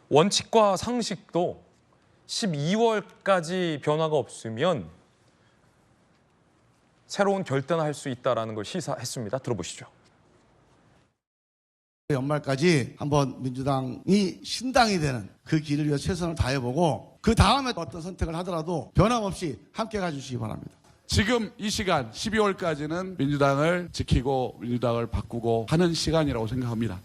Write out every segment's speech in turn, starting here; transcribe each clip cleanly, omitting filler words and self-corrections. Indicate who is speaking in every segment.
Speaker 1: 원칙과 상식도 12월까지 변화가 없으면 새로운 결단을 할 수 있다는 걸 시사했습니다. 들어보시죠.
Speaker 2: 연말까지 한번 민주당이 신당이 되는 그 길을 위해 최선을 다해보고 그 다음에 어떤 선택을 하더라도 변함없이 함께 가주시기 바랍니다.
Speaker 3: 지금 이 시간 12월까지는 민주당을 지키고 민주당을 바꾸고 하는 시간이라고 생각합니다.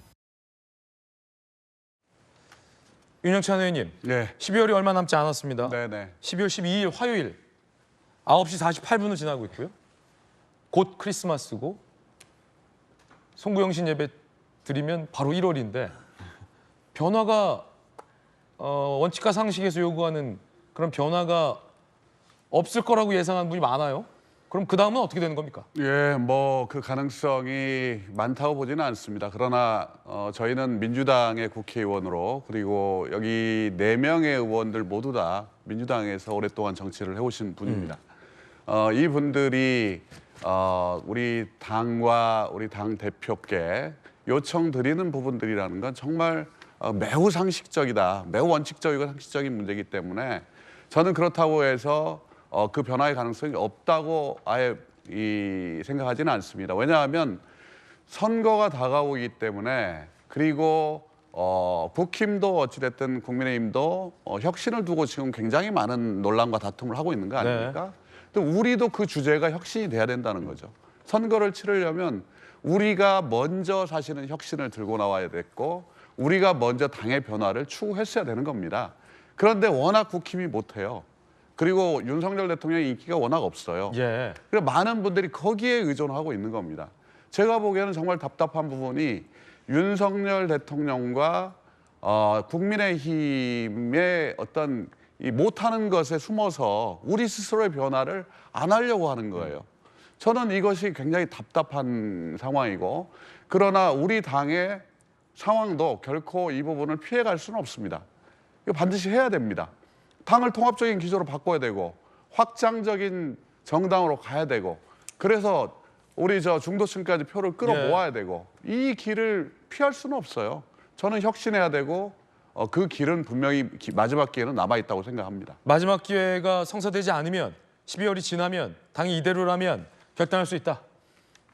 Speaker 1: 윤영찬 의원님,
Speaker 3: 네.
Speaker 1: 12월이 얼마 남지 않았습니다.
Speaker 3: 네네.
Speaker 1: 12월 12일 화요일 9시 48분을 지나고 있고요. 곧 크리스마스고 송구영신 예배 드리면 바로 1월인데 변화가 원칙과 상식에서 요구하는 그런 변화가 없을 거라고 예상하는 분이 많아요. 그럼 그 다음은 어떻게 되는 겁니까?
Speaker 3: 예, 뭐 그 가능성이 많다고 보지는 않습니다. 그러나 저희는 민주당의 국회의원으로 그리고 여기 4명의 의원들 모두 다 민주당에서 오랫동안 정치를 해오신 분입니다. 이분들이 우리 당과 우리 당 대표께 요청드리는 부분들이라는 건 정말 매우 상식적이다. 매우 원칙적이고 상식적인 문제이기 때문에 저는 그렇다고 해서 그 변화의 가능성이 없다고 아예 생각하지는 않습니다. 왜냐하면 선거가 다가오기 때문에 그리고 국힘도 어찌됐든 국민의힘도 혁신을 두고 지금 굉장히 많은 논란과 다툼을 하고 있는 거 아닙니까?
Speaker 1: 네.
Speaker 3: 또 우리도 그 주제가 혁신이 돼야 된다는 거죠. 선거를 치르려면 우리가 먼저 사실은 혁신을 들고 나와야 됐고 우리가 먼저 당의 변화를 추구했어야 되는 겁니다. 그런데 워낙 국힘이 못해요. 그리고 윤석열 대통령의 인기가 워낙 없어요.
Speaker 1: 예.
Speaker 3: 그래서 많은 분들이 거기에 의존하고 있는 겁니다. 제가 보기에는 정말 답답한 부분이 윤석열 대통령과 국민의힘의 어떤 이 못하는 것에 숨어서 우리 스스로의 변화를 안 하려고 하는 거예요. 저는 이것이 굉장히 답답한 상황이고 그러나 우리 당의 상황도 결코 이 부분을 피해갈 수는 없습니다. 이거 반드시 해야 됩니다. 당을 통합적인 기조로 바꿔야 되고 확장적인 정당으로 가야 되고 그래서 우리 중도층까지 표를 끌어모아야 되고 이 길을 피할 수는 없어요. 저는 혁신해야 되고 그 길은 분명히 마지막 기회는 남아있다고 생각합니다.
Speaker 1: 마지막 기회가 성사되지 않으면 12월이 지나면 당이 이대로라면 결단할 수 있다.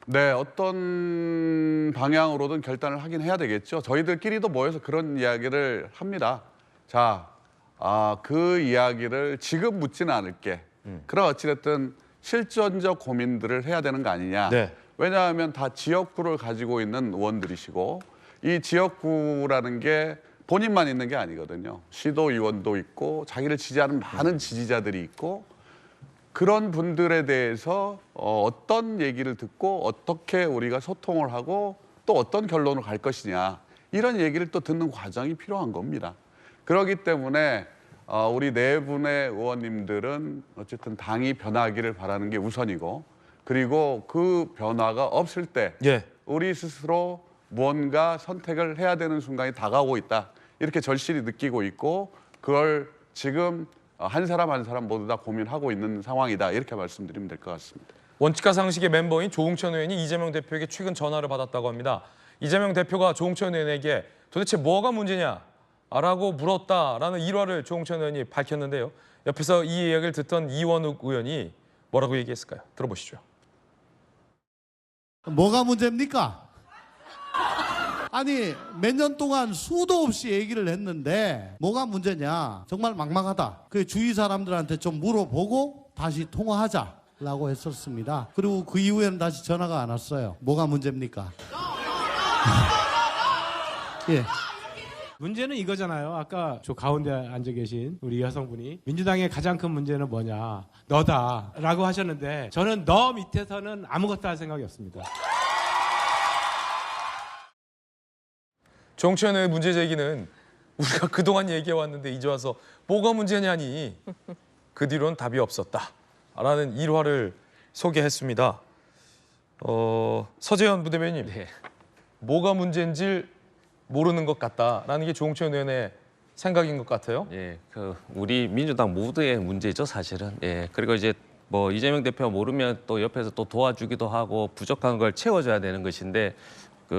Speaker 3: 네, 어떤 방향으로든 결단을 하긴 해야 되겠죠. 저희들끼리도 모여서 그런 이야기를 합니다. 자, 그 이야기를 지금 묻지는 않을게. 그럼 어찌됐든 실전적 고민들을 해야 되는 거 아니냐.
Speaker 1: 네.
Speaker 3: 왜냐하면 다 지역구를 가지고 있는 의원들이시고 이 지역구라는 게 본인만 있는 게 아니거든요. 시도의원도 있고 자기를 지지하는 많은 지지자들이 있고 그런 분들에 대해서 어떤 얘기를 듣고 어떻게 우리가 소통을 하고 또 어떤 결론을 갈 것이냐 이런 얘기를 또 듣는 과정이 필요한 겁니다. 그렇기 때문에 우리 4분의 의원님들은 어쨌든 당이 변하기를 바라는 게 우선이고 그리고 그 변화가 없을 때 우리 스스로 무언가 선택을 해야 되는 순간이 다가오고 있다. 이렇게 절실히 느끼고 있고 그걸 지금 한 사람 한 사람 모두 다 고민하고 있는 상황이다. 이렇게 말씀드리면 될 것 같습니다.
Speaker 1: 원칙과 상식의 멤버인 조홍천 의원이 이재명 대표에게 최근 전화를 받았다고 합니다. 이재명 대표가 조홍천 의원에게 도대체 뭐가 문제냐라고 물었다라는 일화를 조홍천 의원이 밝혔는데요. 옆에서 이 이야기를 듣던 이원욱 의원이 뭐라고 얘기했을까요? 들어보시죠.
Speaker 2: 뭐가 문제입니까? 아니 몇 년 동안 수도 없이 얘기를 했는데 뭐가 문제냐 정말 막막하다. 그 주위 사람들한테 좀 물어보고 다시 통화하자라고 했었습니다. 그리고 그 이후에는 다시 전화가 안 왔어요. 뭐가 문제입니까? 예.
Speaker 4: 문제는 이거잖아요. 아까 저 가운데 앉아 계신 우리 여성분이 민주당의 가장 큰 문제는 뭐냐 너다라고 하셨는데 저는 너 밑에서는 아무것도 할 생각이 없습니다.
Speaker 1: 조홍천의 문제 제기는 우리가 그동안 얘기해왔는데 이제 와서 뭐가 문제냐니 그 뒤로는 답이 없었다라는 일화를 소개했습니다. 서재현 부대변인, 뭐가 문제인지 모르는 것 같다라는 게 조홍천 의원의 생각인 것 같아요.
Speaker 5: 예, 우리 민주당 모두의 문제죠, 사실은. 예, 그리고 이제 뭐 이재명 대표가 모르면 또 옆에서 또 도와주기도 하고 부족한 걸 채워줘야 되는 것인데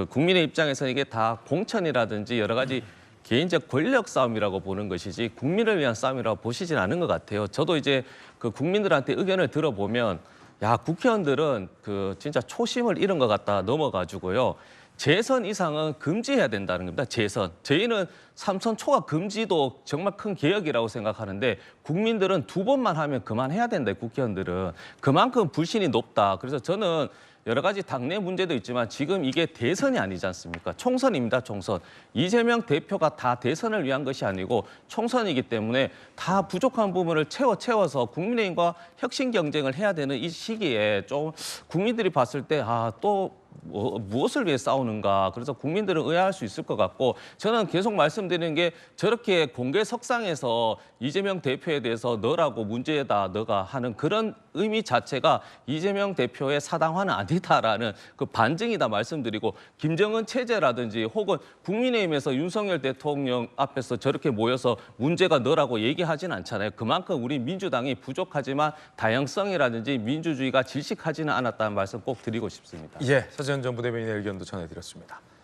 Speaker 5: 국민의 입장에서는 이게 다 공천이라든지 여러 가지 개인적 권력 싸움이라고 보는 것이지 국민을 위한 싸움이라고 보시진 않은 것 같아요. 저도 이제 그 국민들한테 의견을 들어보면 야, 국회의원들은 그 진짜 초심을 잃은 것 같다 넘어가지고요. 재선 이상은 금지해야 된다는 겁니다. 재선. 저희는 삼선 초과 금지도 정말 큰 개혁이라고 생각하는데 국민들은 2번만 하면 그만해야 된다. 국회의원들은. 그만큼 불신이 높다. 그래서 저는 여러 가지 당내 문제도 있지만 지금 이게 대선이 아니지 않습니까? 총선입니다. 총선. 이재명 대표가 다 대선을 위한 것이 아니고 총선이기 때문에 다 부족한 부분을 채워서 국민의힘과 혁신 경쟁을 해야 되는 이 시기에 좀 국민들이 봤을 때 또 무엇을 위해 싸우는가. 그래서 국민들은 의아할 수 있을 것 같고 저는 계속 말씀드리는 게 저렇게 공개석상에서 이재명 대표에 대해서 너라고 문제다 너가 하는 그런 의미 자체가 이재명 대표의 사당화는 아니다라는 그 반증이다 말씀드리고 김정은 체제라든지 혹은 국민의힘에서 윤석열 대통령 앞에서 저렇게 모여서 문제가 너라고 얘기하진 않잖아요. 그만큼 우리 민주당이 부족하지만 다양성이라든지 민주주의가 질식하지는 않았다는 말씀 꼭 드리고 싶습니다.
Speaker 1: 예, 서지현 전 부대변인의 의견도 전해드렸습니다.